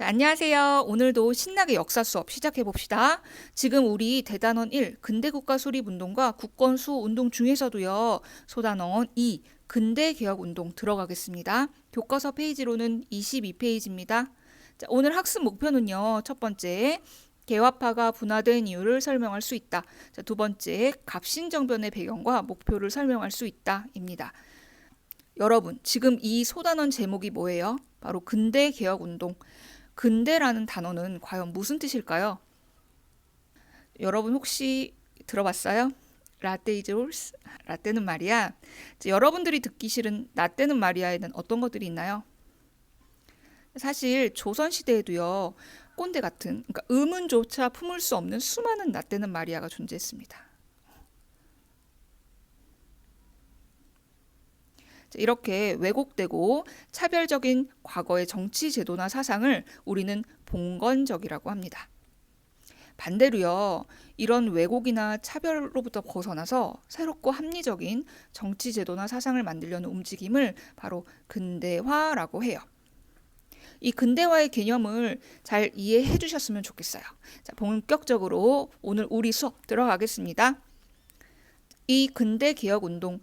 자, 안녕하세요. 오늘도 신나게 역사 수업 시작해 봅시다. 지금 우리 대단원 1 근대국가 수립운동과 국권수호 운동 중에서도요. 소단원 2 근대개혁운동 들어가겠습니다. 교과서 페이지로는 22페이지입니다. 자, 오늘 학습 목표는요. 첫 번째, 개화파가 분화된 이유를 설명할 수 있다. 자, 두 번째, 갑신정변의 배경과 목표를 설명할 수 있다입니다. 여러분, 지금 이 소단원 제목이 뭐예요? 바로 근대개혁운동. 근대라는 단어는 과연 무슨 뜻일까요? 여러분 혹시 들어봤어요? 라떼 이즈 홀스? 라떼는 말이야. 이제 여러분들이 듣기 싫은 라떼는 말이야에는 어떤 것들이 있나요? 사실 조선시대에도요. 꼰대 같은, 그러니까 의문조차 품을 수 없는 수많은 라떼는 마리아가 존재했습니다. 이렇게 왜곡되고 차별적인 과거의 정치 제도나 사상을 우리는 봉건적이라고 합니다. 반대로요, 이런 왜곡이나 차별로부터 벗어나서 새롭고 합리적인 정치 제도나 사상을 만들려는 움직임을 바로 근대화라고 해요. 이 근대화의 개념을 잘 이해해 주셨으면 좋겠어요. 자, 본격적으로 오늘 우리 수업 들어가겠습니다. 이 근대개혁운동,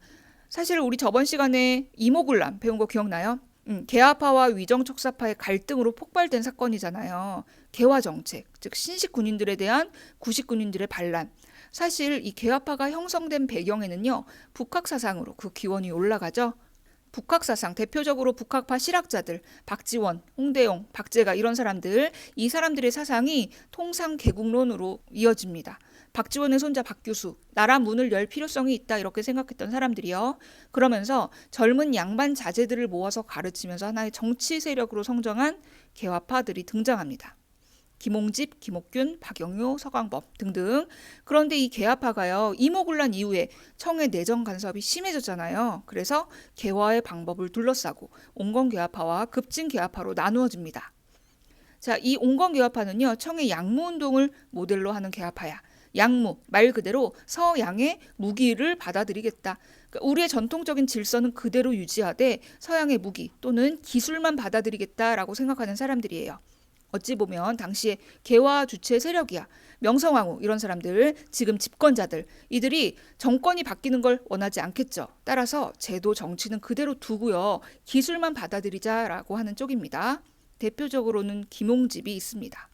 사실 우리 저번 시간에 이모군란 배운 거 기억나요? 개화파와 위정척사파의 갈등으로 폭발된 사건이잖아요. 개화정책, 즉 신식 군인들에 대한 구식 군인들의 반란. 사실 이 개화파가 형성된 배경에는요. 북학사상으로 그 기원이 올라가죠. 북학사상, 대표적으로 북학파 실학자들, 박지원, 홍대용, 박재가 이런 사람들, 이 사람들의 사상이 통상개국론으로 이어집니다. 박지원의 손자 박규수, 나라 문을 열 필요성이 있다 이렇게 생각했던 사람들이요. 그러면서 젊은 양반 자제들을 모아서 가르치면서 하나의 정치 세력으로 성장한 개화파들이 등장합니다. 김홍집, 김옥균, 박영효, 서광범 등등. 그런데 이 개화파가요. 이모군란 이후에 청의 내정 간섭이 심해졌잖아요. 그래서 개화의 방법을 둘러싸고 온건개화파와 급진개화파로 나누어집니다. 자, 이 온건개화파는요. 청의 양무운동을 모델로 하는 개화파야. 양무, 말 그대로 서양의 무기를 받아들이겠다. 그러니까 우리의 전통적인 질서는 그대로 유지하되 서양의 무기 또는 기술만 받아들이겠다라고 생각하는 사람들이에요. 어찌 보면 당시에 개화 주체 세력이야. 명성황후 이런 사람들, 지금 집권자들, 이들이 정권이 바뀌는 걸 원하지 않겠죠. 따라서 제도 정치는 그대로 두고요. 기술만 받아들이자라고 하는 쪽입니다. 대표적으로는 김홍집이 있습니다.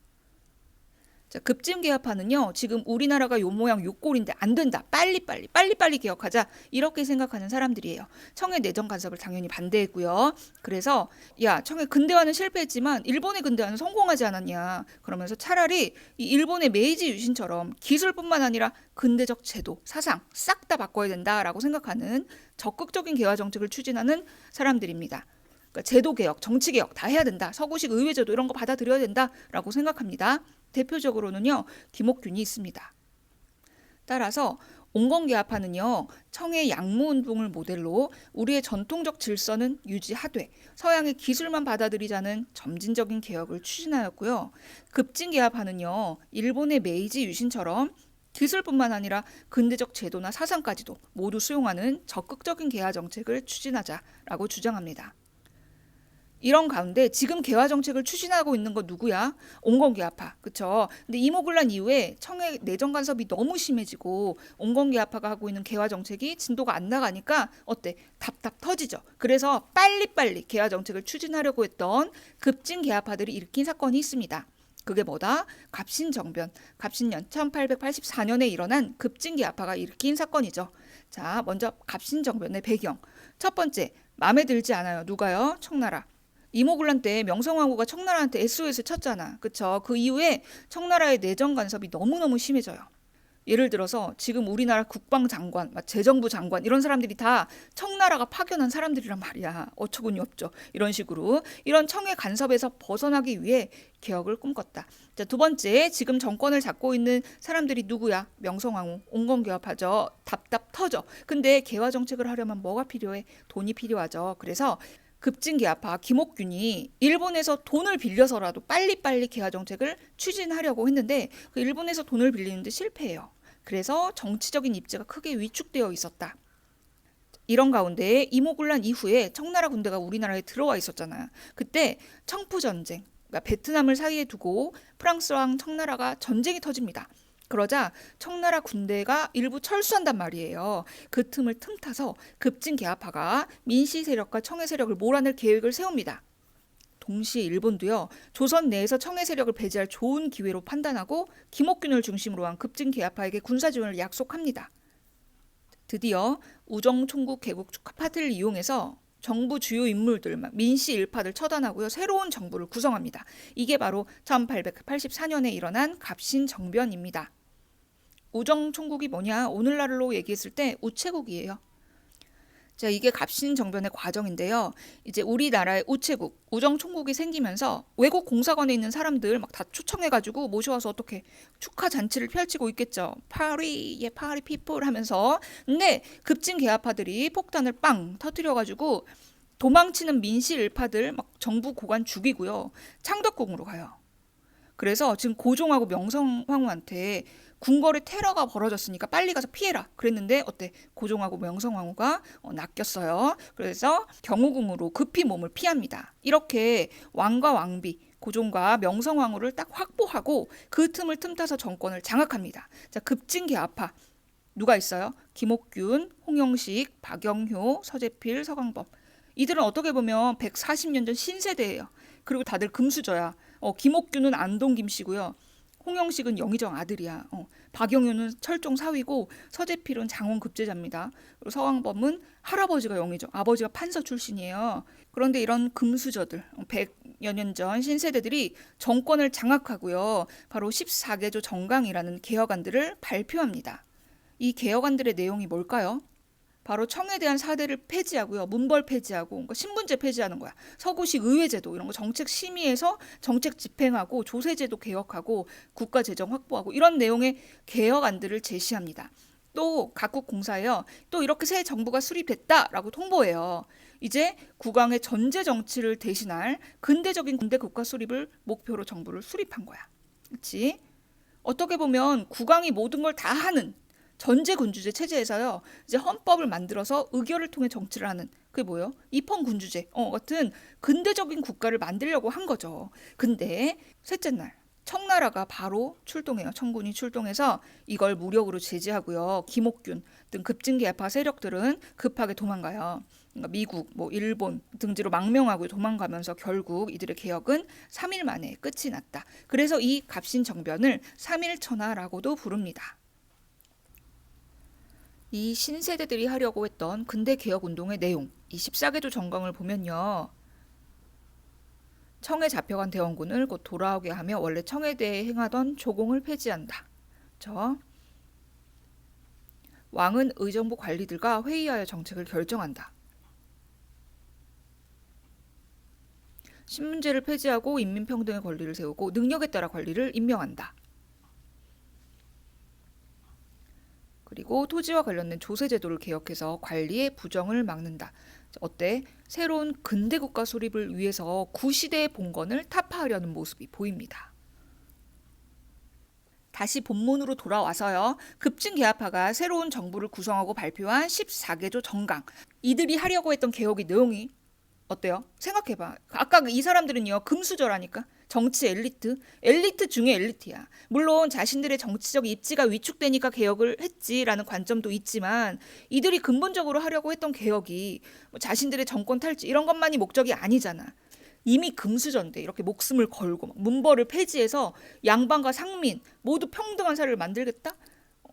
자, 급진개혁파는요. 지금 우리나라가 요 모양 요 꼴인데 안 된다. 빨리빨리 개혁하자. 이렇게 생각하는 사람들이에요. 청의 내정 간섭을 당연히 반대했고요. 그래서 야, 청의 근대화는 실패했지만 일본의 근대화는 성공하지 않았냐. 그러면서 차라리 이 일본의 메이지 유신처럼 기술뿐만 아니라 근대적 제도, 사상 싹 다 바꿔야 된다라고 생각하는 적극적인 개화 정책을 추진하는 사람들입니다. 그러니까 제도개혁, 정치개혁 다 해야 된다. 서구식 의회제도 이런 거 받아들여야 된다라고 생각합니다. 대표적으로는요. 김옥균이 있습니다. 따라서 온건개화파는요. 청의 양무운동을 모델로 우리의 전통적 질서는 유지하되 서양의 기술만 받아들이자는 점진적인 개혁을 추진하였고요. 급진개화파는요. 일본의 메이지 유신처럼 기술뿐만 아니라 근대적 제도나 사상까지도 모두 수용하는 적극적인 개화 정책을 추진하자라고 주장합니다. 이런 가운데 지금 개화 정책을 추진하고 있는 거 누구야? 온건개화파. 그쵸? 근데 이모군란 이후에 청의 내정 간섭이 너무 심해지고 온건개화파가 하고 있는 개화 정책이 진도가 안 나가니까 어때? 답답 터지죠. 그래서 빨리빨리 개화 정책을 추진하려고 했던 급진개화파들이 일으킨 사건이 있습니다. 그게 뭐다? 갑신정변. 갑신년 1884년에 일어난 급진개화파가 일으킨 사건이죠. 자, 먼저 갑신정변의 배경. 첫 번째, 마음에 들지 않아요. 누가요? 청나라. 이모군란 때 명성황후가 청나라한테 SOS 쳤잖아. 그쵸? 그 이후에 청나라의 내정 간섭이 너무너무 심해져요. 예를 들어서 지금 우리나라 국방장관, 재정부 장관 이런 사람들이 다 청나라가 파견한 사람들이란 말이야. 어처구니 없죠. 이런 식으로 이런 청의 간섭에서 벗어나기 위해 개혁을 꿈꿨다. 자, 두 번째, 지금 정권을 잡고 있는 사람들이 누구야? 명성황후, 온건개화파죠. 답답 터져. 근데 개화 정책을 하려면 뭐가 필요해? 돈이 필요하죠. 그래서 급진개화파 김옥균이 일본에서 돈을 빌려서라도 빨리빨리 개화 정책을 추진하려고 했는데 그 일본에서 돈을 빌리는데 실패해요. 그래서 정치적인 입지가 크게 위축되어 있었다. 이런 가운데 이모군란 이후에 청나라 군대가 우리나라에 들어와 있었잖아요. 그때 청푸전쟁, 그러니까 베트남을 사이에 두고 프랑스랑 청나라가 전쟁이 터집니다. 그러자 청나라 군대가 일부 철수한단 말이에요. 그 틈을 틈타서 급진 계하파가 민씨 세력과 청해 세력을 몰아낼 계획을 세웁니다. 동시에 일본도요, 조선 내에서 청해 세력을 배제할 좋은 기회로 판단하고 김옥균을 중심으로 한 급진 계하파에게 군사 지원을 약속합니다. 드디어 우정총국 개국 축하 파티를 이용해서 정부 주요 인물들, 민씨 일파들 처단하고요, 새로운 정부를 구성합니다. 이게 바로 1884년에 일어난 갑신정변입니다. 우정총국이 뭐냐? 오늘날로 얘기했을 때 우체국이에요. 자, 이게 갑신정변의 과정인데요. 이제 우리나라의 우체국, 우정총국이 생기면서 외국 공사관에 있는 사람들 막 다 초청해가지고 모셔와서 어떻게 축하 잔치를 펼치고 있겠죠. 파리, 예, 파리 피플 하면서. 근데 급진 계하파들이 폭탄을 빵 터뜨려가지고 도망치는 민씨 일파들 막 정부 고관 죽이고요. 창덕궁으로 가요. 그래서 지금 고종하고 명성황후한테 궁궐에 테러가 벌어졌으니까 빨리 가서 피해라 그랬는데 어때? 고종하고 명성황후가 낚였어요. 그래서 경우궁으로 급히 몸을 피합니다. 이렇게 왕과 왕비, 고종과 명성황후를 딱 확보하고 그 틈을 틈타서 정권을 장악합니다. 자, 급진계하파 누가 있어요? 김옥균, 홍영식, 박영효, 서재필, 서강범. 이들은 어떻게 보면 140년 전 신세대예요. 그리고 다들 금수저야. 김옥균은 안동 김씨고요. 홍영식은 영의정 아들이야. 박영효는 철종 사위고 서재필은 장원 급제자입니다. 그리고 서왕범은 할아버지가 영의정, 아버지가 판서 출신이에요. 그런데 이런 금수저들, 100여 년 전 신세대들이 정권을 장악하고요. 바로 14개조 정강이라는 개혁안들을 발표합니다. 이 개혁안들의 내용이 뭘까요? 바로 청에 대한 사대를 폐지하고요. 문벌 폐지하고 그러니까 신분제 폐지하는 거야. 서구식 의회제도 이런 거 정책 심의해서 정책 집행하고 조세제도 개혁하고 국가재정 확보하고 이런 내용의 개혁안들을 제시합니다. 또 각국 공사에요. 또 이렇게 새 정부가 수립됐다라고 통보해요. 이제 국왕의 전제 정치를 대신할 근대적인 군대 국가 수립을 목표로 정부를 수립한 거야. 그렇지? 어떻게 보면 국왕이 모든 걸 다 하는 전제군주제 체제에서요. 이제 헌법을 만들어서 의결을 통해 정치를 하는 그게 뭐예요? 입헌군주제 같은 근대적인 국가를 만들려고 한 거죠. 근데 셋째 날 청나라가 바로 출동해요. 청군이 출동해서 이걸 무력으로 제지하고요. 김옥균 등 급진계파 세력들은 급하게 도망가요. 그러니까 미국, 일본 등지로 망명하고 도망가면서 결국 이들의 개혁은 3일 만에 끝이 났다. 그래서 이 갑신정변을 3.1천하라고도 부릅니다. 이 신세대들이 하려고 했던 근대 개혁 운동의 내용, 이 14개조 정강을 보면요. 청에 잡혀간 대원군을 곧 돌아오게 하며 원래 청해대에 행하던 조공을 폐지한다. 왕은 의정부 관리들과 회의하여 정책을 결정한다. 신문제를 폐지하고 인민평등의 권리를 세우고 능력에 따라 관리를 임명한다. 그리고 토지와 관련된 조세제도를 개혁해서 관리의 부정을 막는다. 어때? 새로운 근대국가 수립을 위해서 구시대의 봉건을 타파하려는 모습이 보입니다. 다시 본문으로 돌아와서요. 급진계하파가 새로운 정부를 구성하고 발표한 14개조 정강. 이들이 하려고 했던 개혁의 내용이 어때요? 생각해봐. 아까 이 사람들은요. 금수저라니까. 정치 엘리트 중에 엘리트야. 물론 자신들의 정치적 입지가 위축되니까 개혁을 했지라는 관점도 있지만 이들이 근본적으로 하려고 했던 개혁이 자신들의 정권 탈취 이런 것만이 목적이 아니잖아. 이미 금수저인데 이렇게 목숨을 걸고 문벌을 폐지해서 양반과 상민 모두 평등한 사회를 만들겠다?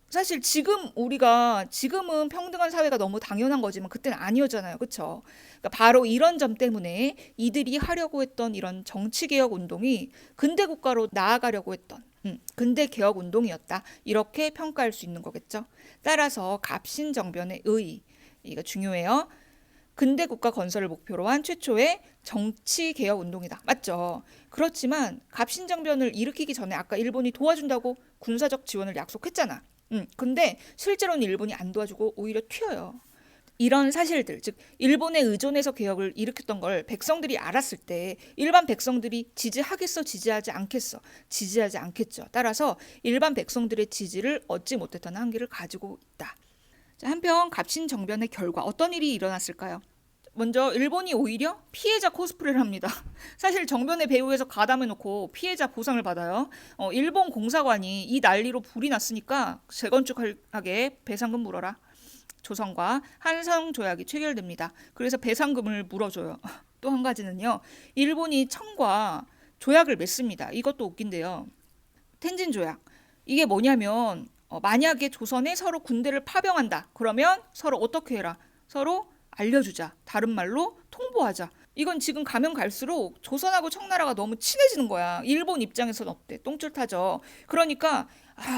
사실 지금은 평등한 사회가 너무 당연한 거지만 그때는 아니었잖아요. 그렇죠? 그러니까 바로 이런 점 때문에 이들이 하려고 했던 이런 정치개혁 운동이 근대 국가로 나아가려고 했던 근대 개혁 운동이었다. 이렇게 평가할 수 있는 거겠죠. 따라서 갑신정변의 이가 중요해요. 근대 국가 건설을 목표로 한 최초의 정치 개혁 운동이다. 맞죠? 그렇지만 갑신정변을 일으키기 전에 아까 일본이 도와준다고 군사적 지원을 약속했잖아. 근데 실제로는 일본이 안 도와주고 오히려 튀어요. 이런 사실들, 즉 일본에 의존해서 개혁을 일으켰던 걸 백성들이 알았을 때 일반 백성들이 지지하겠어, 지지하지 않겠어? 지지하지 않겠죠. 따라서 일반 백성들의 지지를 얻지 못했다는 한계를 가지고 있다. 자, 한편 갑신정변의 결과 어떤 일이 일어났을까요? 먼저 일본이 오히려 피해자 코스프레를 합니다. 사실 정변의 배후에서 가담해놓고 피해자 보상을 받아요. 일본 공사관이 이 난리로 불이 났으니까 재건축하게 배상금 물어라. 조선과 한성 조약이 체결됩니다. 그래서 배상금을 물어줘요. 또 한 가지는요. 일본이 청과 조약을 맺습니다. 이것도 웃긴데요. 텐진 조약. 이게 뭐냐면 만약에 조선에 서로 군대를 파병한다. 그러면 서로 어떻게 해라. 서로 알려주자. 다른 말로 통보하자. 이건 지금 가면 갈수록 조선하고 청나라가 너무 친해지는 거야. 일본 입장에서는 어때? 똥줄 타죠. 그러니까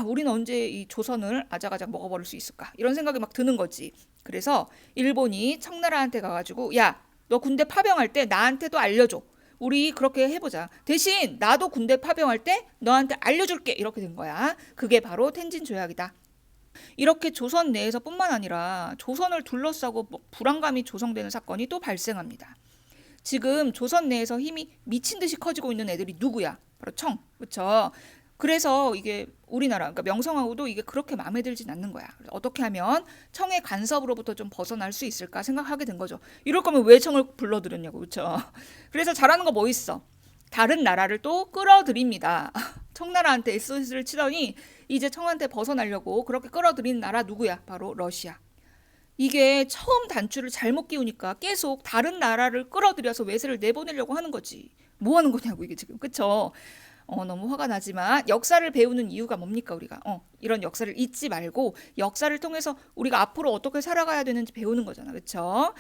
우리는 언제 이 조선을 아작아작 먹어버릴 수 있을까? 이런 생각이 막 드는 거지. 그래서 일본이 청나라한테 가가지고 야, 너 군대 파병할 때 나한테도 알려줘. 우리 그렇게 해보자. 대신 나도 군대 파병할 때 너한테 알려줄게. 이렇게 된 거야. 그게 바로 텐진 조약이다. 이렇게 조선 내에서뿐만 아니라 조선을 둘러싸고 불안감이 조성되는 사건이 또 발생합니다. 지금 조선 내에서 힘이 미친 듯이 커지고 있는 애들이 누구야? 바로 청. 그렇죠? 그래서 이게 우리나라, 그러니까 명성황후도 이게 그렇게 마음에 들진 않는 거야. 어떻게 하면 청의 간섭으로부터 좀 벗어날 수 있을까 생각하게 된 거죠. 이럴 거면 왜 청을 불러들였냐고, 그렇죠? 그래서 잘하는 거 뭐 있어? 다른 나라를 또 끌어들입니다. 청나라한테 SOS를 치더니 이제 청한테 벗어나려고 그렇게 끌어들인 나라 누구야? 바로 러시아. 이게 처음 단추를 잘못 끼우니까 계속 다른 나라를 끌어들여서 외세를 내보내려고 하는 거지. 뭐 하는 거냐고 이게 지금. 그쵸? 너무 화가 나지만 역사를 배우는 이유가 뭡니까 우리가? 이런 역사를 잊지 말고 역사를 통해서 우리가 앞으로 어떻게 살아가야 되는지 배우는 거잖아. 그쵸?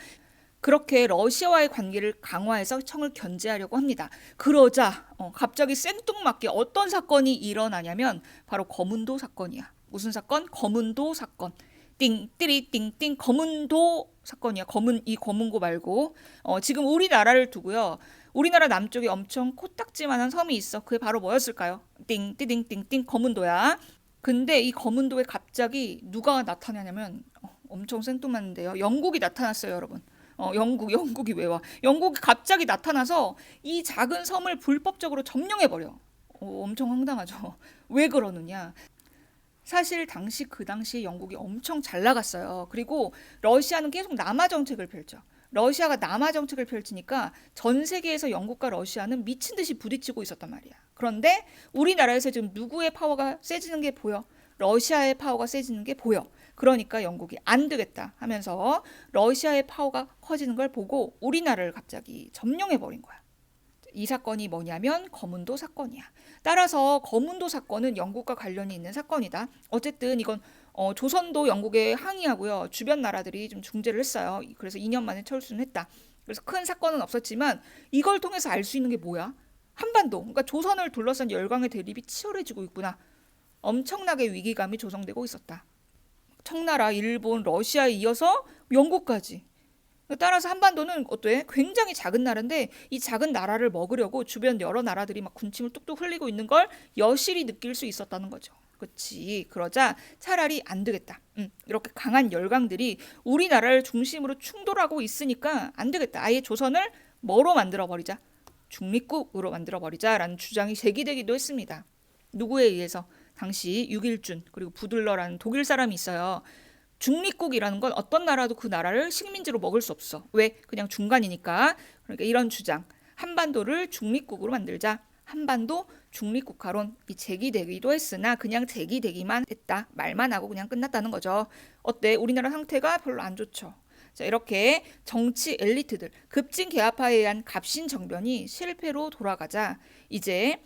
그렇게 러시아와의 관계를 강화해서 청을 견제하려고 합니다. 그러자 갑자기 생뚱맞게 어떤 사건이 일어나냐면 바로 거문도 사건이야. 무슨 사건? 거문도 사건. 띵띠리 띵띵 거문도 사건이야. 이 거문고 말고 지금 우리나라를 두고요. 우리나라 남쪽에 엄청 코딱지만한 섬이 있어. 그게 바로 뭐였을까요? 띵띠딩띵띵 거문도야. 근데 이 거문도에 갑자기 누가 나타나냐면 엄청 생뚱맞는데요. 영국이 나타났어요, 여러분. 영국이 왜 와? 영국이 갑자기 나타나서 이 작은 섬을 불법적으로 점령해버려. 엄청 황당하죠. 왜 그러느냐? 사실 그 당시에 영국이 엄청 잘 나갔어요. 그리고 러시아는 계속 남하 정책을 펼쳐. 러시아가 남하 정책을 펼치니까 전 세계에서 영국과 러시아는 미친 듯이 부딪히고 있었단 말이야. 그런데 우리나라에서 지금 누구의 파워가 세지는 게 보여? 러시아의 파워가 세지는 게 보여. 그러니까 영국이 안 되겠다 하면서 러시아의 파워가 커지는 걸 보고 우리나라를 갑자기 점령해버린 거야. 이 사건이 뭐냐면 거문도 사건이야. 따라서 거문도 사건은 영국과 관련이 있는 사건이다. 어쨌든 이건 조선도 영국에 항의하고요. 주변 나라들이 좀 중재를 했어요. 그래서 2년 만에 철수는 했다. 그래서 큰 사건은 없었지만 이걸 통해서 알 수 있는 게 뭐야? 한반도. 그러니까 조선을 둘러싼 열강의 대립이 치열해지고 있구나. 엄청나게 위기감이 조성되고 있었다. 청나라, 일본, 러시아에 이어서 영국까지. 따라서 한반도는 어때? 굉장히 작은 나라인데 이 작은 나라를 먹으려고 주변 여러 나라들이 막 군침을 뚝뚝 흘리고 있는 걸 여실히 느낄 수 있었다는 거죠. 그렇지. 그러자 차라리 안 되겠다. 이렇게 강한 열강들이 우리나라를 중심으로 충돌하고 있으니까 안 되겠다. 아예 조선을 뭐로 만들어버리자? 중립국으로 만들어버리자라는 주장이 제기되기도 했습니다. 누구에 의해서? 당시 육일준 그리고 부들러라는 독일 사람이 있어요. 중립국이라는 건 어떤 나라도 그 나라를 식민지로 먹을 수 없어. 왜? 그냥 중간이니까. 그러니까 이런 주장. 한반도를 중립국으로 만들자. 한반도 중립국화론 이 제기되기도 했으나 그냥 제기되기만 했다. 말만 하고 그냥 끝났다는 거죠. 어때? 우리나라 상태가 별로 안 좋죠. 자, 이렇게 정치 엘리트들 급진 개화파에 의한 갑신정변이 실패로 돌아가자 이제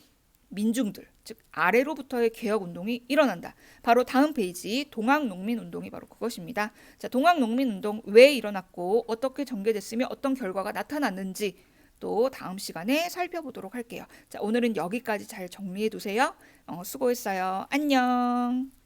민중들, 즉 아래로부터의 개혁운동이 일어난다. 바로 다음 페이지 동학농민운동이 바로 그것입니다. 자, 동학농민운동 왜 일어났고 어떻게 전개됐으며 어떤 결과가 나타났는지 또 다음 시간에 살펴보도록 할게요. 자, 오늘은 여기까지 잘 정리해 두세요. 수고했어요. 안녕.